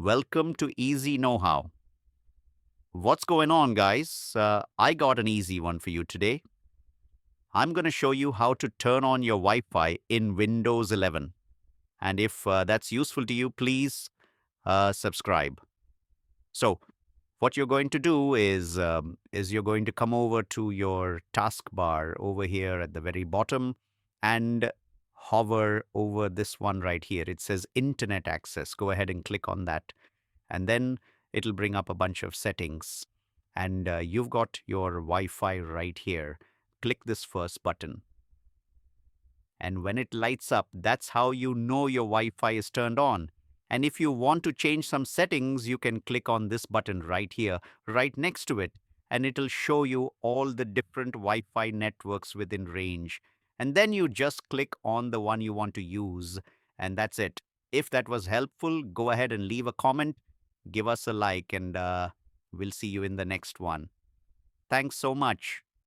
welcome to EasyKnowHow. What's going on, guys? I got an easy one for you today. I'm going to show you how to turn on your Wi Fi in Windows 11. And if that's useful to you, please subscribe. So, what you're going to do is you're going to come over to your taskbar over here at the very bottom and hover over this one right here. It says Internet Access. Go ahead and click on that, and then it'll bring up a bunch of settings. And you've got your Wi-Fi right here. Click this first button, and when it lights up, that's how you know your Wi-Fi is turned on. And if you want to change some settings, you can click on this button right here, right next to it, and it'll show you all the different Wi-Fi networks within range. And then you just click on the one you want to use, and that's it. If that was helpful, go ahead and leave a comment, give us a like, and we'll see you in the next one. Thanks so much.